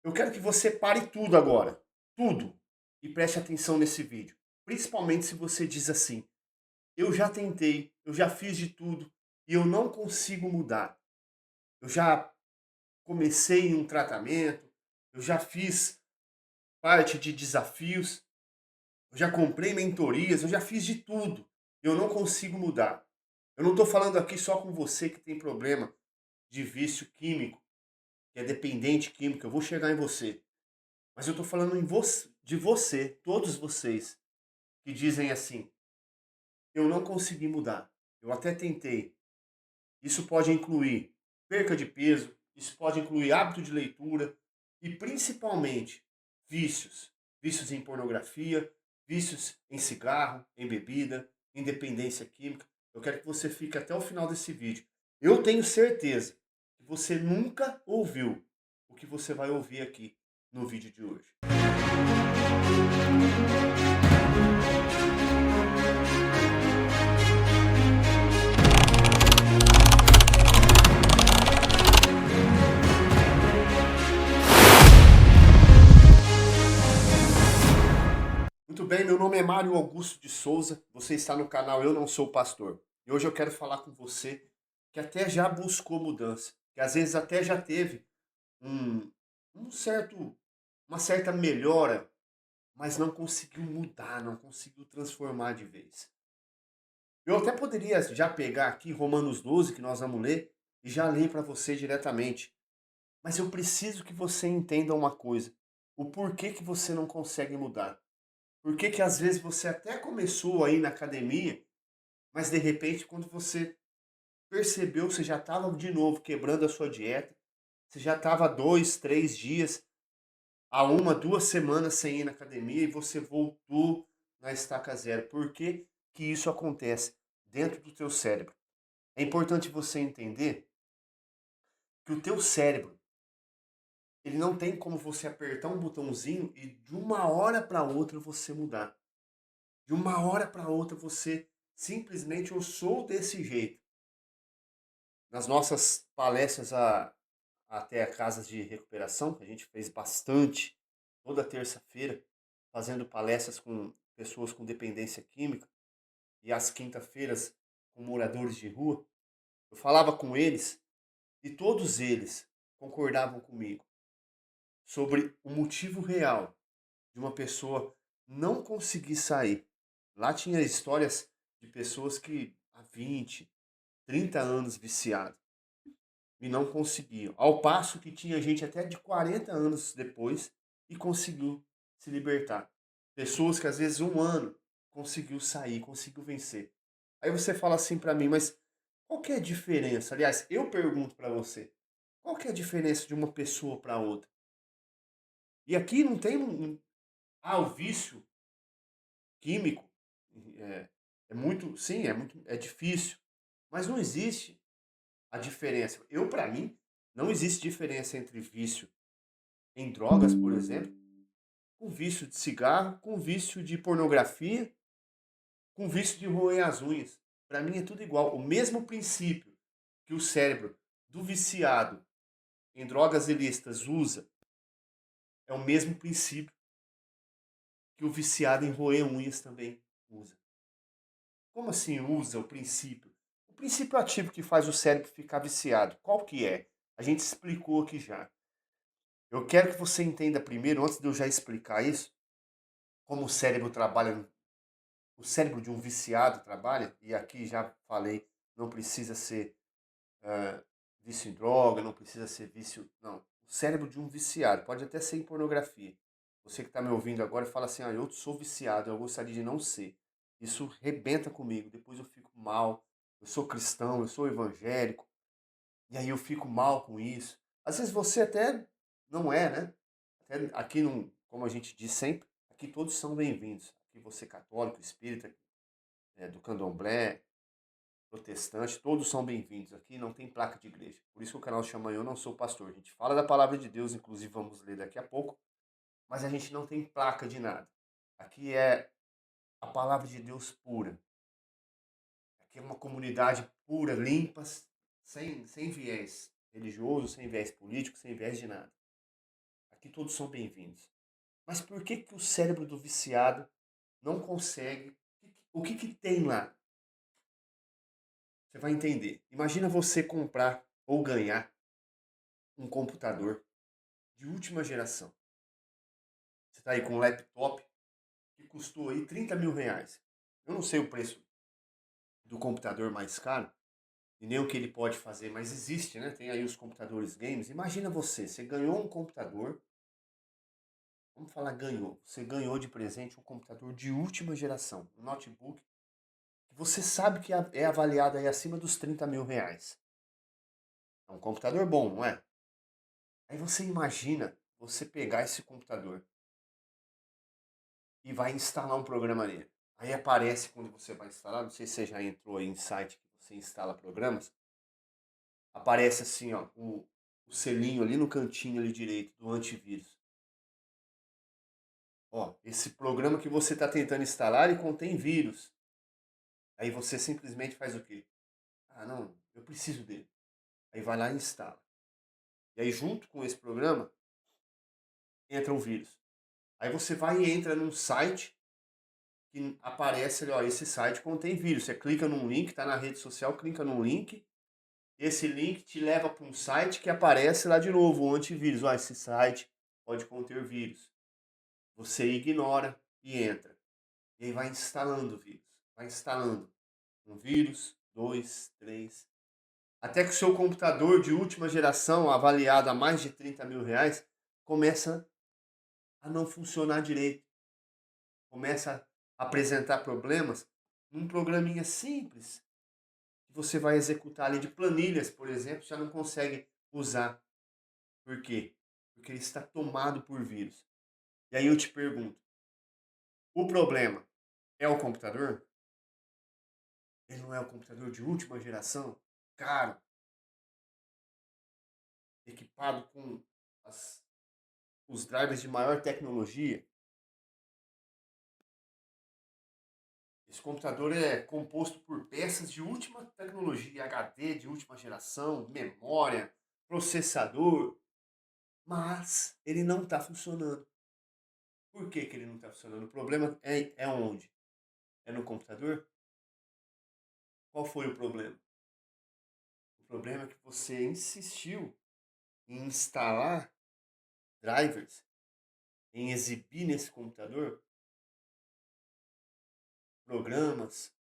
Eu quero que você pare tudo agora, tudo, e preste atenção nesse vídeo. Principalmente se você diz assim: eu já tentei, eu já fiz de tudo e eu não consigo mudar. Eu já comecei um tratamento, eu já fiz parte de desafios, eu já comprei mentorias, eu já fiz de tudo. Eu não consigo mudar. Eu não estou falando aqui só com você que tem problema de vício químico, que é dependente químico. Eu vou chegar em você. Mas eu estou falando de você, todos vocês, que dizem assim: eu não consegui mudar. Eu até tentei. Isso pode incluir perca de peso, isso pode incluir hábito de leitura e principalmente vícios. Vícios em pornografia, vícios em cigarro, em bebida, em dependência química. Eu quero que você fique até o final desse vídeo. Eu tenho certeza que você nunca ouviu o que você vai ouvir aqui no vídeo de hoje. Muito bem, meu nome é Mário Augusto de Souza, você está no canal Eu Não Sou Pastor. E hoje eu quero falar com você que até já buscou mudança, que às vezes até já teve um, um certo, uma certa melhora, mas não conseguiu mudar, não conseguiu transformar de vez. Eu até poderia já pegar aqui Romanos 12, que nós vamos ler, e já ler para você diretamente. Mas eu preciso que você entenda uma coisa, o porquê que você não consegue mudar. Por que que às vezes você até começou aí na academia, mas de repente quando você percebeu, você já estava de novo quebrando a sua dieta, você já estava 2, 3 dias, a 1, 2 semanas sem ir na academia e você voltou na estaca zero. Por que que isso acontece dentro do teu cérebro? É importante você entender que o teu cérebro, ele não tem como você apertar um botãozinho e de uma hora para outra você mudar. De uma hora para outra você simplesmente eu sou desse jeito. Nas nossas palestras até a casas de recuperação, que a gente fez bastante, toda terça-feira, fazendo palestras com pessoas com dependência química, e às quinta-feiras com moradores de rua, eu falava com eles e todos eles concordavam comigo sobre o motivo real de uma pessoa não conseguir sair. Lá tinha histórias de pessoas que há 20, 30 anos viciado e não conseguiam. Ao passo que tinha gente até de 40 anos depois e conseguiu se libertar. Pessoas que às vezes 1 ano conseguiu sair, conseguiu vencer. Aí você fala assim para mim, mas qual que é a diferença? Aliás, eu pergunto para você, qual que é a diferença de uma pessoa para outra? E aqui não tem o vício químico é, é muito, sim, é difícil, mas não existe a diferença. Eu, para mim, não existe diferença entre vício em drogas, por exemplo, com vício de cigarro, com vício de pornografia, com vício de roer as unhas. Para mim é tudo igual. O mesmo princípio que o cérebro do viciado em drogas ilícitas usa é o mesmo princípio que o viciado em roer unhas também usa. Como assim usa o princípio? O princípio ativo que faz o cérebro ficar viciado, qual que é? A gente explicou aqui já. Eu quero que você entenda primeiro, antes de eu já explicar isso, como o cérebro trabalha, o cérebro de um viciado trabalha, e aqui já falei, não precisa ser ah, vício em droga, não precisa ser vício. Não. O cérebro de um viciado, pode até ser em pornografia. Você que está me ouvindo agora fala assim: eu sou viciado, eu gostaria de não ser. Isso rebenta comigo, depois eu fico mal. Eu sou cristão, eu sou evangélico, e aí eu fico mal com isso. Às vezes você até não é, né? Até aqui, não, como a gente diz sempre, aqui todos são bem-vindos. Aqui você católico, espírita, do candomblé, protestante, todos são bem-vindos. Aqui não tem placa de igreja. Por isso que o canal chama Eu Não Sou Pastor. A gente fala da palavra de Deus, inclusive vamos ler daqui a pouco, mas a gente não tem placa de nada. Aqui é a palavra de Deus pura. Aqui é uma comunidade pura, limpa, sem viés religioso, sem viés político, sem viés de nada. que todos são bem-vindos. Mas por que que o cérebro do viciado não consegue? O que que tem lá? Você vai entender. Imagina você comprar ou ganhar um computador de última geração. Você está aí com um laptop que custou aí 30 mil reais. Eu não sei o preço do computador mais caro e nem o que ele pode fazer, mas existe, né? Tem aí os computadores games. Imagina você ganhou um computador, vamos falar ganhou, você ganhou de presente um computador de última geração, um notebook, que você sabe que é avaliado aí acima dos 30 mil reais. É um computador bom, não é? Aí você imagina você pegar esse computador e vai instalar um programa nele. Aí aparece quando você vai instalar, não sei se você já entrou aí em site que você instala programas, aparece assim, ó, o selinho ali no cantinho ali direito do antivírus. Ó, esse programa que você está tentando instalar e contém vírus. Aí você simplesmente faz o quê? Ah, não, eu preciso dele. Aí vai lá e instala. E aí junto com esse programa entra o vírus. Aí você vai e entra num site que aparece ali, ó, esse site contém vírus. Você clica num link, tá na rede social, clica num link. Esse link te leva para um site que aparece lá de novo, o antivírus. Ó, esse site pode conter vírus. Você ignora e entra. E aí vai instalando o vírus. Vai instalando um vírus, dois, três. Até que o seu computador de última geração, avaliado a mais de 30 mil reais, começa a não funcionar direito. Começa a apresentar problemas num programinha simples que você vai executar ali de planilhas, por exemplo, já não consegue usar. Por quê? Porque ele está tomado por vírus. E aí eu te pergunto, o problema é o computador? Ele não é o computador de última geração, caro, equipado com as, os drivers de maior tecnologia? Esse computador é composto por peças de última tecnologia, HD de última geração, memória, processador, mas ele não está funcionando. Por que que ele não está funcionando? O problema é onde? É no computador? Qual foi o problema? O problema é que você insistiu em instalar drivers, em exibir nesse computador programas,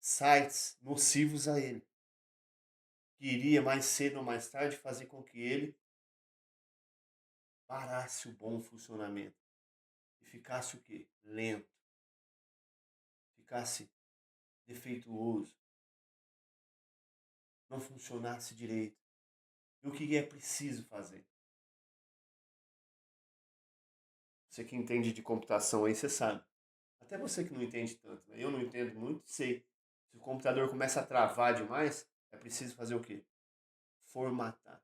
sites nocivos a ele, que iria mais cedo ou mais tarde fazer com que ele parasse o bom funcionamento e ficasse o quê? Lento, ficasse defeituoso, não funcionasse direito. E o que é preciso fazer? Você que entende de computação aí, você sabe. Até você que não entende tanto, né? Eu não entendo muito, sei. Se o computador começa a travar demais, é preciso fazer o quê? Formatar.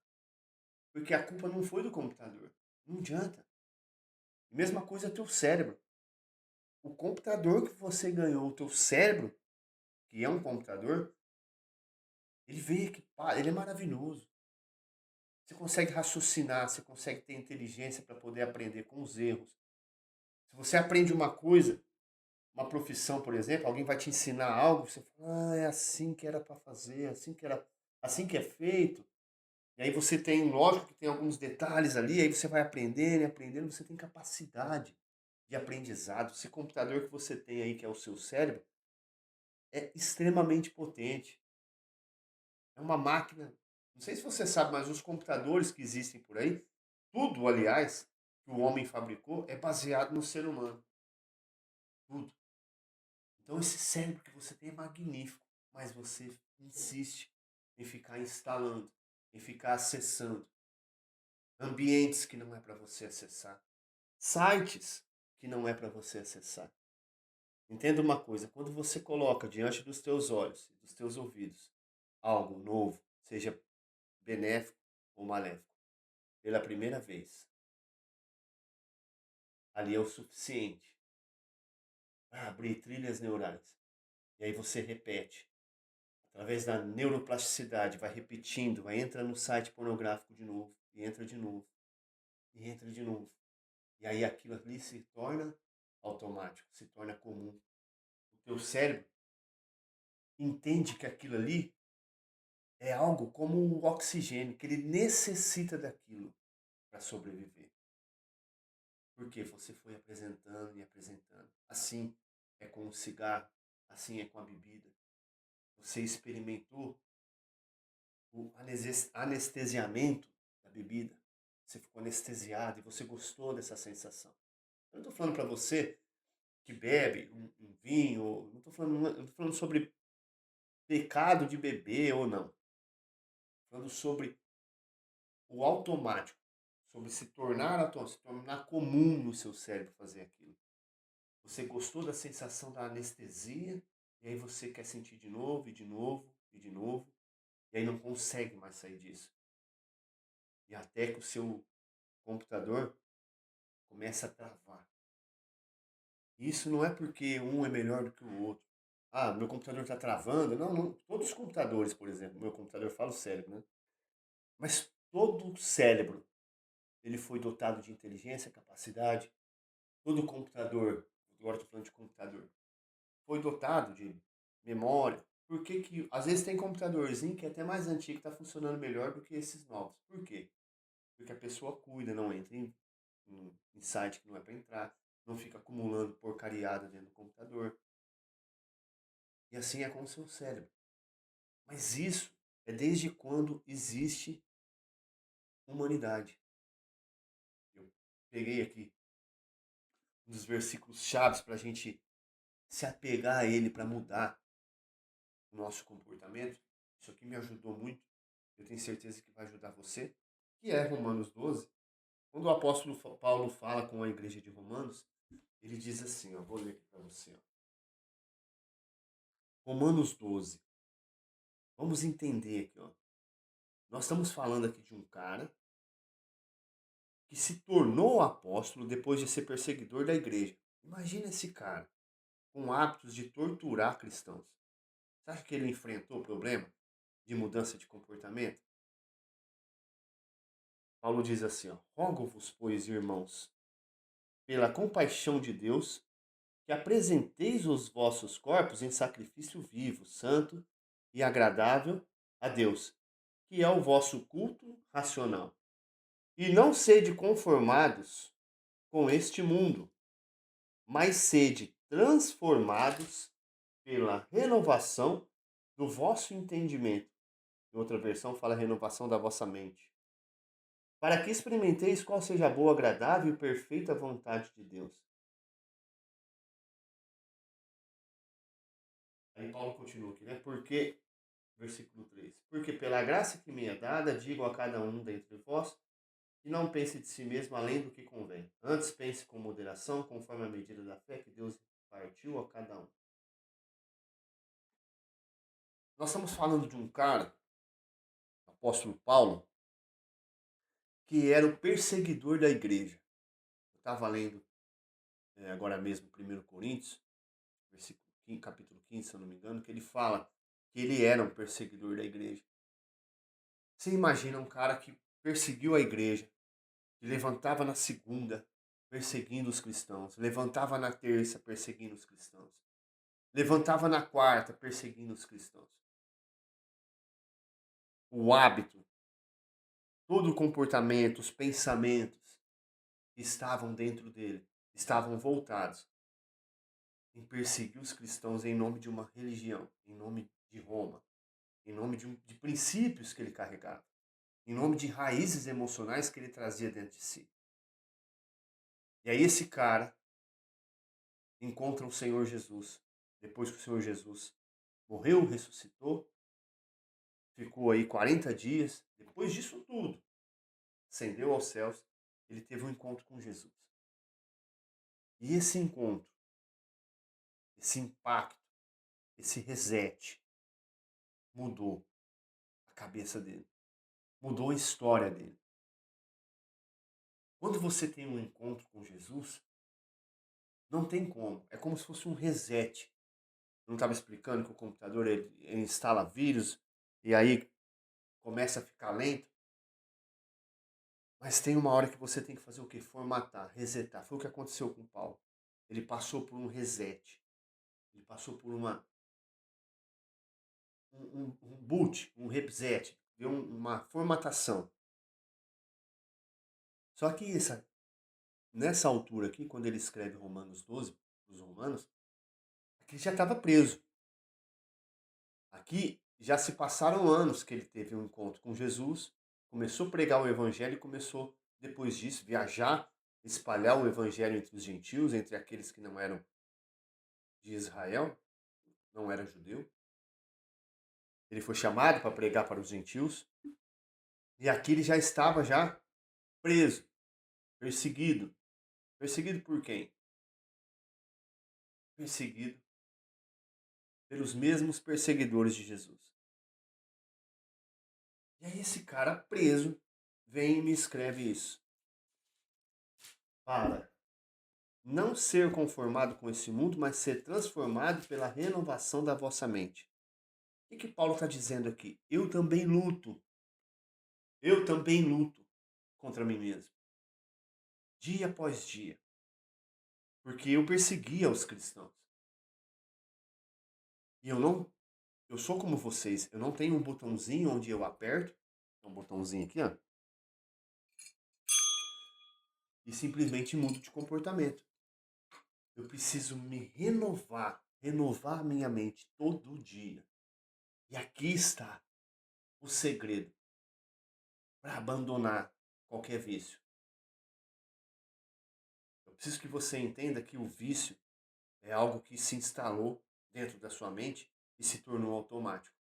Porque a culpa não foi do computador. Não adianta. Mesma coisa é teu cérebro. O computador que você ganhou, o teu cérebro, que é um computador, ele veio equipado, ele é maravilhoso. Você consegue raciocinar, você consegue ter inteligência para poder aprender com os erros. Se você aprende uma coisa, uma profissão, por exemplo, alguém vai te ensinar algo, você fala, ah, é assim que era para fazer, assim que era, assim que é feito. E aí você tem, lógico que tem alguns detalhes ali, aí você vai aprendendo e aprendendo, você tem capacidade de aprendizado. Esse computador que você tem aí, que é o seu cérebro, é extremamente potente. É uma máquina. Não sei se você sabe, mas os computadores que existem por aí, tudo, aliás, que o homem fabricou, é baseado no ser humano. Tudo. Então esse cérebro que você tem é magnífico, mas você insiste em ficar instalando, em ficar acessando ambientes que não é para você acessar, sites que não é para você acessar. Entenda uma coisa, quando você coloca diante dos teus olhos e dos teus ouvidos algo novo, seja benéfico ou maléfico, pela primeira vez, ali é o suficiente para abrir trilhas neurais. E aí você repete, através da neuroplasticidade, vai repetindo, vai entra no site pornográfico de novo, e entra de novo, entra de novo. E aí aquilo ali se torna automático, se torna comum. O teu cérebro entende que aquilo ali é algo como o oxigênio, que ele necessita daquilo para sobreviver. Porque você foi apresentando e apresentando. Assim é com o cigarro, assim é com a bebida. Você experimentou o anestesiamento da bebida. Você ficou anestesiado e você gostou dessa sensação. Eu não estou falando para você que bebe um vinho, não tô falando sobre pecado de beber ou não. Tô falando sobre o automático, sobre se tornar automático, se tornar comum no seu cérebro fazer aquilo. Você gostou da sensação da anestesia, e aí você quer sentir de novo, e de novo, e de novo, e aí não consegue mais sair disso. E até que o seu computador começa a travar. Isso não é porque um é melhor do que o outro. Ah, meu computador está travando. Não, não. Todos os computadores, por exemplo, meu computador fala o cérebro, né? Mas todo cérebro, ele foi dotado de inteligência, capacidade. Todo computador, agora estou falando de computador, foi dotado de memória. Por que que às vezes tem computadorzinho que é até mais antigo, está funcionando melhor do que esses novos? Por quê? Porque a pessoa cuida, não entra em site que não é para entrar, não fica acumulando porcariada dentro do computador. E assim é com o seu cérebro. Mas isso é desde quando existe humanidade. Eu peguei aqui um dos versículos chaves para a gente se apegar a ele para mudar o nosso comportamento. Isso aqui me ajudou muito. Eu tenho certeza que vai ajudar você. Que é Romanos 12. Quando o apóstolo Paulo fala com a igreja de Romanos, ele diz assim, ó, vou ler aqui para você. Ó. Romanos 12. Vamos entender aqui, ó. Nós estamos falando aqui de um cara que se tornou apóstolo depois de ser perseguidor da igreja. Imagina esse cara com hábitos de torturar cristãos. Você acha que ele enfrentou o problema de mudança de comportamento? Paulo diz assim, ó, rogo-vos, pois, irmãos, pela compaixão de Deus, que apresenteis os vossos corpos em sacrifício vivo, santo e agradável a Deus, que é o vosso culto racional. E não sede conformados com este mundo, mas sede transformados pela renovação do vosso entendimento. Em outra versão fala renovação da vossa mente. Para que experimenteis qual seja a boa, agradável e perfeita vontade de Deus. Aí Paulo continua aqui, né? Porque, versículo 3. Porque pela graça que me é dada, digo a cada um dentre vós, que não pense de si mesmo além do que convém. Antes pense com moderação, conforme a medida da fé que Deus partiu a cada um. Nós estamos falando de um cara, apóstolo Paulo, que era o perseguidor da igreja. Eu estava lendo agora mesmo 1 Coríntios, versículo 15, capítulo 15, se eu não me engano, que ele fala que ele era um perseguidor da igreja. Você imagina um cara que perseguiu a igreja, que levantava na segunda perseguindo os cristãos, levantava na terça perseguindo os cristãos, levantava na quarta perseguindo os cristãos. O hábito, todo o comportamento, os pensamentos que estavam dentro dele, estavam voltados em perseguir os cristãos em nome de uma religião, em nome de Roma, em nome de princípios que ele carregava, em nome de raízes emocionais que ele trazia dentro de si. E aí esse cara encontra o Senhor Jesus, depois que o Senhor Jesus morreu, ressuscitou, ficou aí 40 dias, depois disso tudo, ascendeu aos céus, ele teve um encontro com Jesus. E esse encontro, esse impacto, esse reset, mudou a cabeça dele, mudou a história dele. Quando você tem um encontro com Jesus, não tem como, é como se fosse um reset. Eu não estava explicando que o computador ele instala vírus e aí começa a ficar lento? Mas tem uma hora que você tem que fazer o quê? Formatar, resetar. Foi o que aconteceu com Paulo. Ele passou por um reset. Ele passou por um boot, um reset, deu uma formatação. Só que nessa altura aqui, quando ele escreve Romanos 12, os romanos, aqui ele já estava preso. Aqui já se passaram anos que ele teve um encontro com Jesus, começou a pregar o evangelho e começou, depois disso, viajar, espalhar o evangelho entre os gentios, entre aqueles que não eram de Israel, não era judeu. Ele foi chamado para pregar para os gentios. E aqui ele já estava já preso, perseguido. Perseguido por quem? Perseguido pelos mesmos perseguidores de Jesus. E aí esse cara preso vem e me escreve isso. Para não ser conformado com esse mundo, mas ser transformado pela renovação da vossa mente. O que Paulo está dizendo aqui? Eu também luto. Eu também luto contra mim mesmo. Dia após dia. Porque eu perseguia os cristãos. E eu sou como vocês. Eu não tenho um botãozinho onde eu aperto. Um botãozinho aqui, ó. E simplesmente mudo de comportamento. Eu preciso me renovar minha mente todo dia. E aqui está o segredo para abandonar qualquer vício. Eu preciso que você entenda que o vício é algo que se instalou dentro da sua mente e se tornou automático.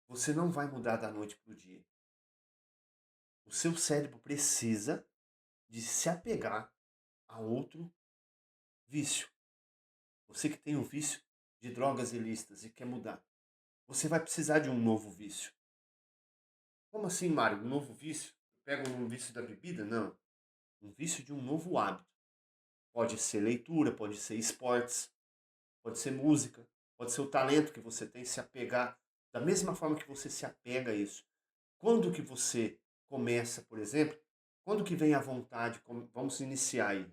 Você não vai mudar da noite para o dia. O seu cérebro precisa de se apegar a outro vício. Você que tem um vício de drogas ilícitas e quer mudar, você vai precisar de um novo vício. Como assim, Mário? Um novo vício? Pega um vício da bebida? Não. Um vício de um novo hábito. Pode ser leitura, pode ser esportes, pode ser música, pode ser o talento que você tem, se apegar da mesma forma que você se apega a isso. Quando que você começa, por exemplo, quando que vem a vontade, vamos iniciar aí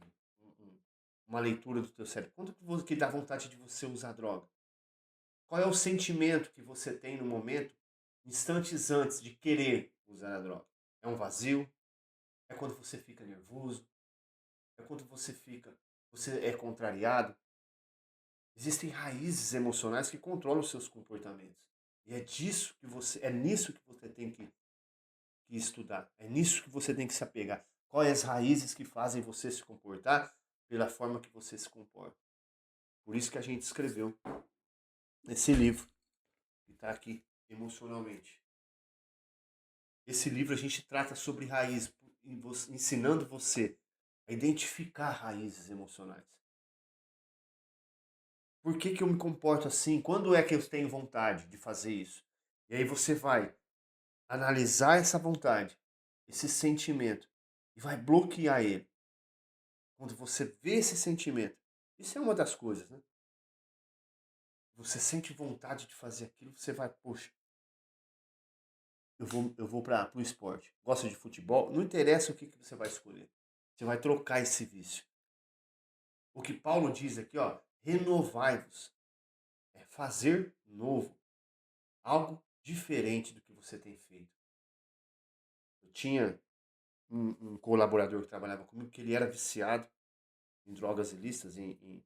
uma leitura do teu cérebro, quando que dá vontade de você usar droga? Qual é o sentimento que você tem no momento, instantes antes de querer usar a droga? É um vazio? É quando você fica nervoso? É quando você é contrariado? Existem raízes emocionais que controlam os seus comportamentos. E é nisso que você tem que estudar. É nisso que você tem que se apegar. Quais as raízes que fazem você se comportar pela forma que você se comporta. Por isso que a gente escreveu esse livro que está aqui emocionalmente. Esse livro a gente trata sobre raiz, ensinando você a identificar raízes emocionais. Por que eu me comporto assim? Quando é que eu tenho vontade de fazer isso? E aí você vai analisar essa vontade, esse sentimento, e vai bloquear ele. Quando você vê esse sentimento, isso é uma das coisas, né? Você sente vontade de fazer aquilo, você vai, poxa, eu vou para o esporte. Gosta de futebol? Não interessa o que você vai escolher. Você vai trocar esse vício. O que Paulo diz aqui, ó, renovai-vos. É fazer novo. Algo diferente do que você tem feito. Eu tinha um colaborador que trabalhava comigo que ele era viciado em drogas ilícitas, eu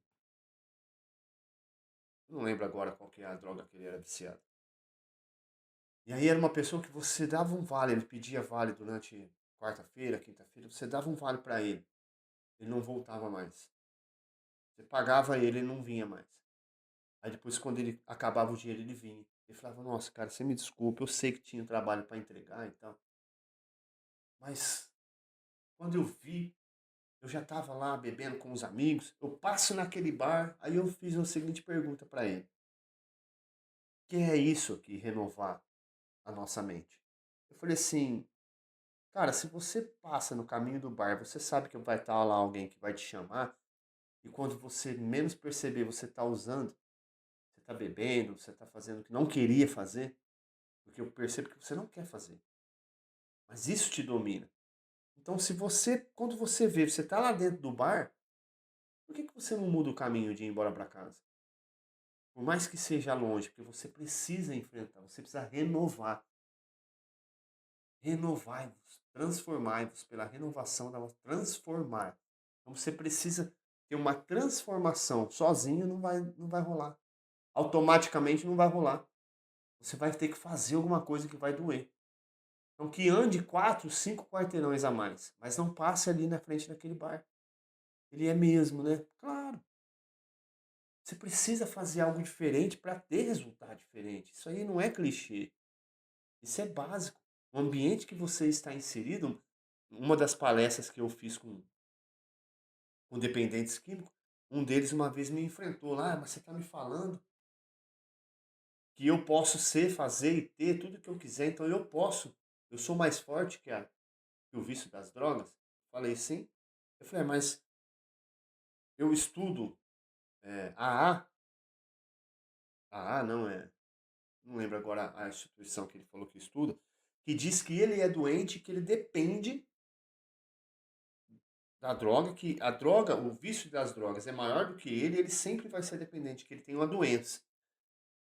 não lembro agora qual que é a droga que ele era viciado. E aí era uma pessoa que você dava um vale, ele pedia vale durante quarta-feira, quinta-feira, você dava um vale para ele. Ele não voltava mais. Você pagava ele, ele não vinha mais. Aí depois, quando ele acabava o dinheiro, ele vinha. Ele falava, nossa, cara, você me desculpa, eu sei que tinha trabalho para entregar e tal. Mas quando eu vi, eu já estava lá bebendo com os amigos, eu passo naquele bar, aí eu fiz a seguinte pergunta para ele. Que é isso aqui, renovar a nossa mente? Eu falei assim, cara, se você passa no caminho do bar, você sabe que vai estar lá alguém que vai te chamar, e quando você menos perceber, você está usando, você está bebendo, você está fazendo o que não queria fazer, porque eu percebo que você não quer fazer. Mas isso te domina. Então, se você, quando você vê, você tá lá dentro do bar, por que que você não muda o caminho de ir embora para casa? Por mais que seja longe, porque você precisa enfrentar, você precisa renovar. Renovai-vos, transformai-vos pela renovação da vossa transformar. Então você precisa ter uma transformação. Sozinho não vai rolar. Automaticamente não vai rolar. Você vai ter que fazer alguma coisa que vai doer. Então que ande 4, 5 quarteirões a mais, mas não passe ali na frente daquele bar. Ele é mesmo, né? Claro. Você precisa fazer algo diferente para ter resultado diferente. Isso aí não é clichê. Isso é básico. O ambiente que você está inserido, uma das palestras que eu fiz com dependentes químicos, um deles uma vez me enfrentou lá, mas você está me falando que eu posso ser, fazer e ter tudo que eu quiser, então eu sou mais forte que o vício das drogas? Falei, sim. Eu falei, mas eu estudo AA, AA não é, não lembro agora a instituição que ele falou que estuda, que diz que ele é doente, que ele depende da droga, que a droga, o vício das drogas é maior do que ele sempre vai ser dependente, que ele tem uma doença.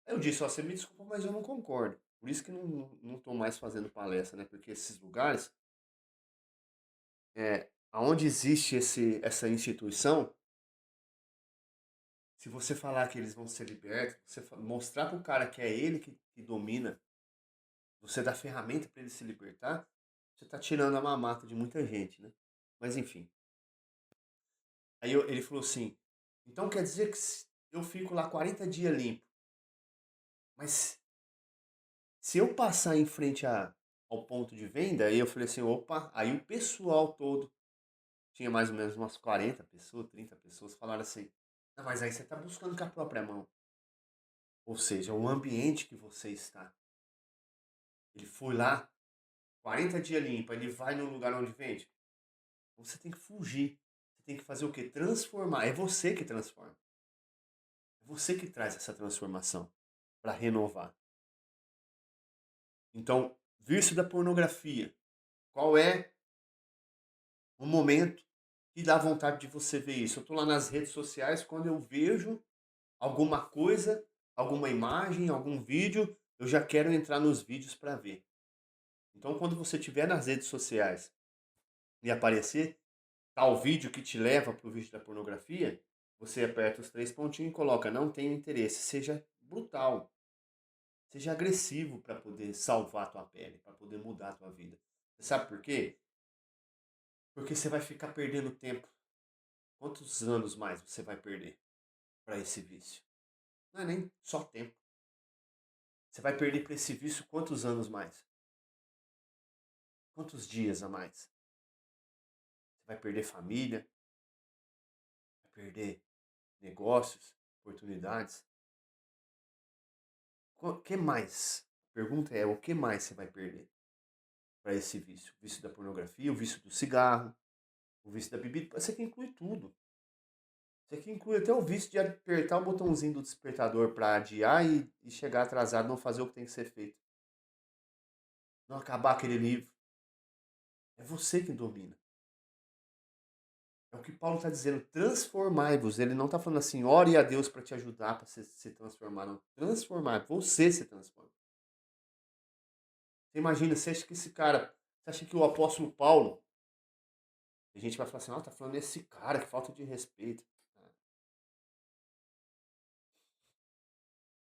Eu disse, ó, você me desculpa, mas eu não concordo. Por isso que não estou mais fazendo palestra, né? Porque esses lugares, aonde existe essa instituição, se você falar que eles vão ser libertos, você mostrar para o cara que é ele que domina, você dá ferramenta para ele se libertar, você está tirando a mamata de muita gente, né? Mas enfim. Aí ele falou assim, então quer dizer que eu fico lá 40 dias limpo, mas se eu passar em frente ao ponto de venda, aí eu falei assim, opa, aí o pessoal todo, tinha mais ou menos umas 40 pessoas, 30 pessoas, falaram assim, não, mas aí você está buscando com a própria mão. Ou seja, o ambiente que você está. Ele foi lá, 40 dias limpo, ele vai no lugar onde vende. Você tem que fugir. Você tem que fazer o quê? Transformar. É você que transforma. É você que traz essa transformação para renovar. Então, vício da pornografia. Qual é o momento que dá vontade de você ver isso? Eu estou lá nas redes sociais, quando eu vejo alguma coisa, alguma imagem, algum vídeo, eu já quero entrar nos vídeos para ver. Então, quando você estiver nas redes sociais e aparecer tal vídeo que te leva para o vídeo da pornografia, você aperta os três pontinhos e coloca não tenho interesse. Seja brutal, seja agressivo para poder salvar a tua pele, para poder mudar a tua vida. Você sabe por quê? Porque você vai ficar perdendo tempo. Quantos anos mais você vai perder para esse vício? Não é nem só tempo. Você vai perder para esse vício quantos anos mais? Quantos dias a mais? Você vai perder família, vai perder negócios, oportunidades. O que mais? A pergunta é: o que mais você vai perder para esse vício? O vício da pornografia, o vício do cigarro, o vício da bebida. Você que inclui tudo. Você que inclui até o vício de apertar o botãozinho do despertador para adiar e chegar atrasado, não fazer o que tem que ser feito. Não acabar aquele livro. É você que domina. É o que Paulo está dizendo, transformai-vos. Ele não está falando assim, ore a Deus para te ajudar para se transformar. Não, transformar, você se transforma. Você imagina, você acha que esse cara, você acha que o apóstolo Paulo, a gente vai falar assim, tá falando desse cara, que falta de respeito.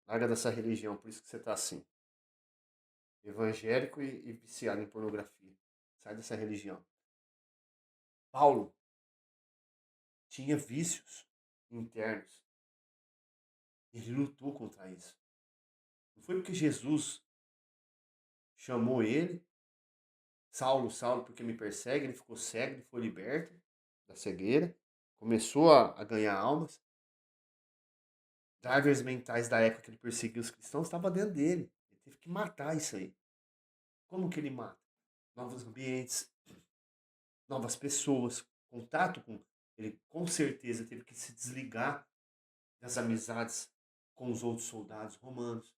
Larga dessa religião, por isso que você está assim. Evangélico e viciado em pornografia. Sai dessa religião. Paulo tinha vícios internos. Ele lutou contra isso. Não foi porque Jesus chamou ele, Saulo, Saulo, porque me persegue, ele ficou cego, ele foi liberto da cegueira, começou a ganhar almas. Drivers mentais da época que ele perseguiu os cristãos estava dentro dele. Ele teve que matar isso aí. Como que ele mata? Novos ambientes, novas pessoas, contato com ele, com certeza teve que se desligar das amizades com os outros soldados romanos,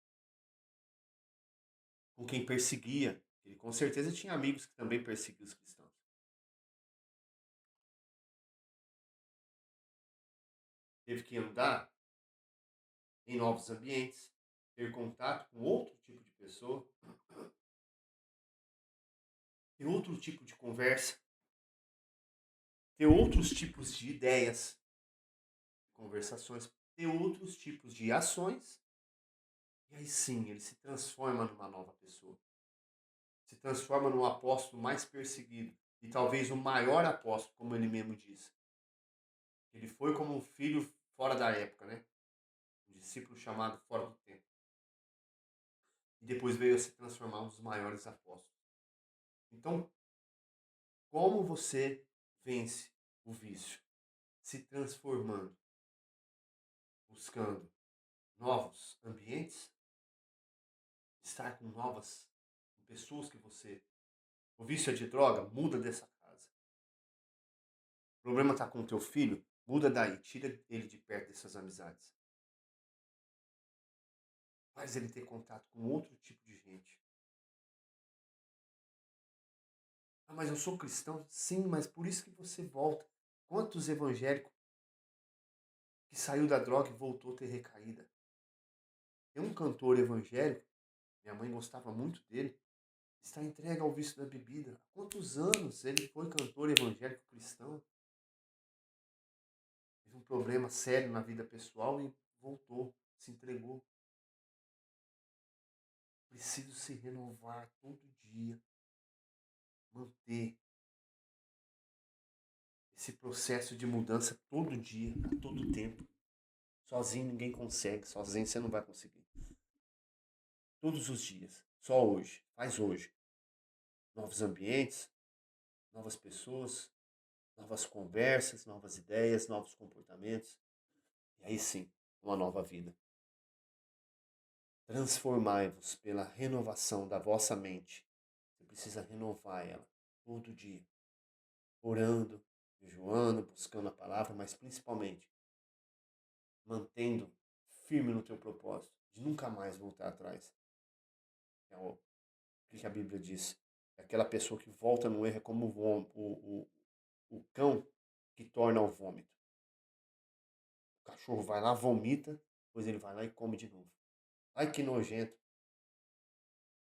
com quem perseguia. Ele com certeza tinha amigos que também perseguiam os cristãos. teve que andar em novos ambientes, ter contato com outro tipo de pessoa, ter outro tipo de conversa, ter outros tipos de ideias, conversações, ter outros tipos de ações, e aí sim ele se transforma numa nova pessoa. Se transforma no apóstolo mais perseguido e talvez o maior apóstolo, como ele mesmo diz. Ele foi como um filho fora da época, né? Um discípulo chamado fora do tempo. E depois veio a se transformar um dos maiores apóstolos. Então, como você vence o vício? Se transformando, buscando novos ambientes, estar com novas pessoas que você. O vício é de droga, muda dessa casa. O problema está com o teu filho, muda daí, tira ele de perto dessas amizades. Faz ele ter contato com outro tipo de gente. Ah, mas eu sou cristão? Sim, mas por isso que você volta. Quantos evangélicos que saiu da droga e voltou a ter recaída? Tem um cantor evangélico, minha mãe gostava muito dele, está entregue ao vício da bebida. Há quantos anos ele foi cantor evangélico cristão? Teve um problema sério na vida pessoal e voltou, se entregou. Preciso se renovar todo dia, manter esse processo de mudança todo dia, a todo tempo. Sozinho ninguém consegue, sozinho você não vai conseguir. Todos os dias, só hoje, faz hoje. Novos ambientes, novas pessoas, novas conversas, novas ideias, novos comportamentos. E aí sim, uma nova vida. Transformai-vos pela renovação da vossa mente. Você precisa renovar ela todo dia. Orando, jejuando, buscando a palavra, mas principalmente mantendo firme no teu propósito, de nunca mais voltar atrás. É o que a Bíblia diz. Aquela pessoa que volta no erro é como o cão que torna ao vômito. O cachorro vai lá, vomita, depois ele vai lá e come de novo. Ai, que nojento.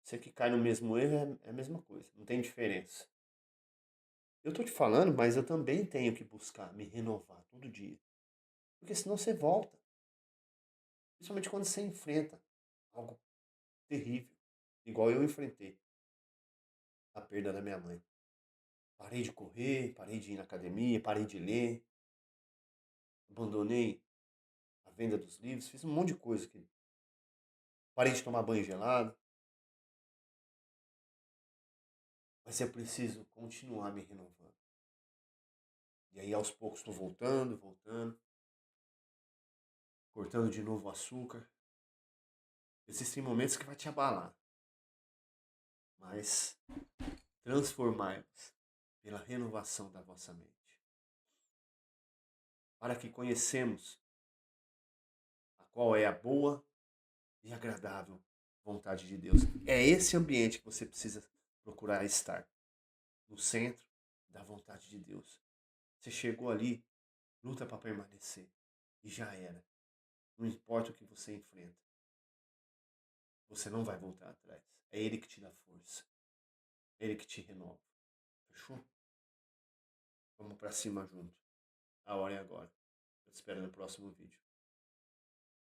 Você que cai no mesmo erro é a mesma coisa, não tem diferença. Eu tô te falando, mas eu também tenho que buscar me renovar todo dia. Porque senão você volta. Principalmente quando você enfrenta algo terrível, igual eu enfrentei a perda da minha mãe. Parei de correr, parei de ir na academia, parei de ler, abandonei a venda dos livros, fiz um monte de coisa aqui. Parei de tomar banho gelado. Mas é preciso continuar me renovando. E aí aos poucos estou voltando, cortando de novo o açúcar. Existem momentos que vai te abalar, mas transformai-vos pela renovação da vossa mente, para que conhecemos a qual é a boa e agradável vontade de Deus. É esse ambiente que você precisa procurar estar, no centro da vontade de Deus. Você chegou ali, luta para permanecer e já era. Não importa o que você enfrenta, você não vai voltar atrás. É Ele que te dá força, é Ele que te renova. Fechou? Vamos para cima junto. A hora é agora. Eu te espero no próximo vídeo.